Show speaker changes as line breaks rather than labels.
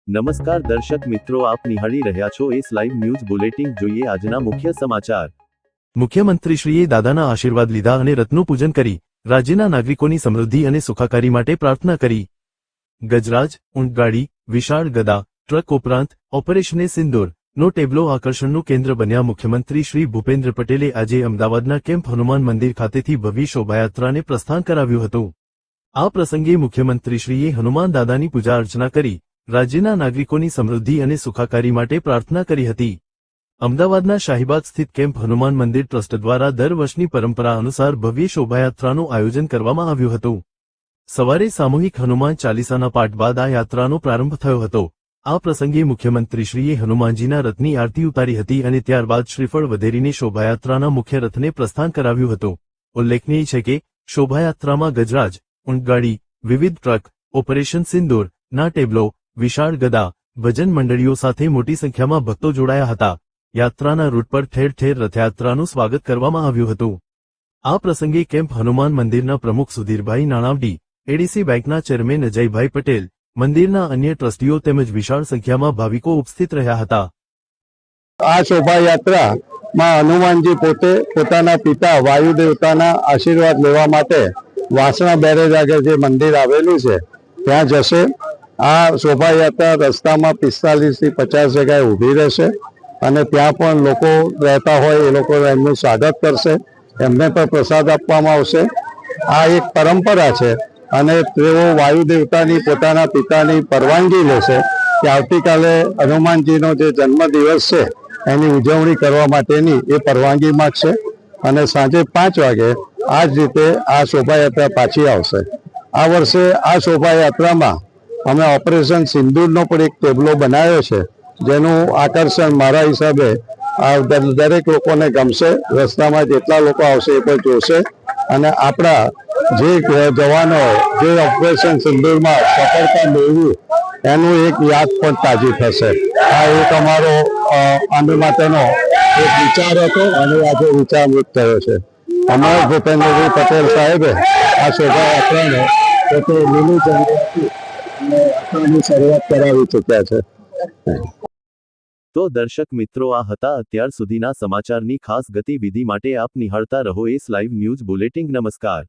નમસ્કાર દર્શક મિત્રો, આપ નિહાળી રહ્યા છો એસ લાઈવ ન્યૂઝ બુલેટિન। જોઈએ આજના મુખ્ય સમાચાર। મુખ્યમંત્રીશ્રીએ દાદાના આશીર્વાદ લીધા અને રથનું પૂજન કરી રાજ્યના નાગરિકોની સમૃદ્ધિ અને સુખાકારી માટે પ્રાર્થના કરી। ગજરાજ, ઊંટગાડી, વિશાળ ગદા, ટ્રક ઉપરાંત ઓપરેશન સિંદૂર નો ટેબ્લો આકર્ષણનું કેન્દ્ર બન્યા। મુખ્યમંત્રી શ્રી ભૂપેન્દ્ર પટેલે આજે અમદાવાદના કેમ્પ હનુમાન મંદિર ખાતેથી ભવ્ય શોભાયાત્રાને પ્રસ્થાન કરાવ્યું હતું। આ પ્રસંગે મુખ્યમંત્રીશ્રીએ હનુમાન દાદાની પૂજા અર્ચના કરી રાજ્યના નાગરિકોની સમૃદ્ધિ અને સુખાકારી માટે પ્રાર્થના કરી હતી। અમદાવાદના શાહીબાગ સ્થિત કેમ્પ હનુમાન મંદિર ટ્રસ્ટ દ્વારા દર વર્ષની પરંપરા અનુસાર ભવ્ય શોભાયાત્રાનું આયોજન કરવામાં આવ્યું હતું। સવારે સામૂહિક હનુમાન ચાલીસાના પાઠ બાદ આ યાત્રાનો પ્રારંભ થયો હતો। આ પ્રસંગે મુખ્યમંત્રીશ્રીએ હનુમાનજીના રથની આરતી ઉતારી હતી અને ત્યારબાદ શ્રીફળ વધેરીને શોભાયાત્રાના મુખ્ય રથને પ્રસ્થાન કરાવ્યું હતું। ઉલ્લેખનીય છે કે શોભાયાત્રામાં ગજરાજ, ઊંટગાડી, વિવિધ ટ્રક, ઓપરેશન સિંદૂર ના ટેબ્લો, વિશાળ ગદા, ભજન મંડળીઓ સાથે મોટી સંખ્યામાં ભક્તો જોડાયા હતા। યાત્રાના રૂટ પર ઠેર ઠેર રથયાત્રાનું સ્વાગત કરવામાં આવ્યું હતું। આ પ્રસંગે કેમ્પ હનુમાન મંદિરના પ્રમુખ સુધીરભાઈ નાણાવડી, એડીસી બેંકના ચેરમેન અજયભાઈ પટેલ, મંદિરના અન્ય ટ્રસ્ટીઓ તેમજ વિશાળ સંખ્યામાં ભાવિકો ઉપસ્થિત રહ્યા હતા।
આ શોભાયાત્રામાં હનુમાનજી પોતે પોતાના પિતા વાયુ દેવતાના આશીર્વાદ લેવા માટે વાસણા બેરેજ આગળ જે મંદિર આવેલું છે ત્યાં જશે। આ શોભાયાત્રા રસ્તામાં 45 થી 50 જગ્યાએ ઊભી રહેશે અને ત્યાં પણ લોકો રહેતા હોય એ લોકો એમનું સ્વાગત કરશે, એમને પણ પ્રસાદ આપવામાં આવશે। આ એક પરંપરા છે અને તેઓ વાયુ દેવતાની પોતાના પિતાની પરવાનગી લેશે કે આવતીકાલે હનુમાનજીનો જે જન્મદિવસ છે એની ઉજવણી કરવા માટેની એ પરવાનગી માગશે અને સાંજે 5 વાગે આ જ રીતે આ શોભાયાત્રા પાછી આવશે। આ વર્ષે આ શોભાયાત્રામાં અમે ઓપરેશન સિંદૂરનો પણ એક ટેબ્લો બનાવ્યો છે, જેનું આકર્ષણ મારા હિસાબે દરેક લોકોને ગમશે। રસ્તામાં જેટલા લોકો આવશે એ પણ જોશે અને આપણા જે જવાનો જે ઓપરેશન સિંદૂરમાં સફળતા મેળવી એનું એક યાદ પણ તાજી થશે। આ એક અમારો આની માટેનો એક વિચાર હતો અને આજે વિચારમૃત થયો છે। અમારા ભૂપેન્દ્રભાઈ પટેલ સાહેબે આ શોભાયાત્રાને પોતે લીલી ઝંડી ની શરૂઆત કરાવી ચૂક્યા છે।
તો દર્શક મિત્રો, આ હતા અત્યાર સુધીના સમાચારની ખાસ ગતિવિધિ માટે આપ નિહાળતા રહો એસ લાઈવ ન્યૂઝ બુલેટિન। નમસ્કાર।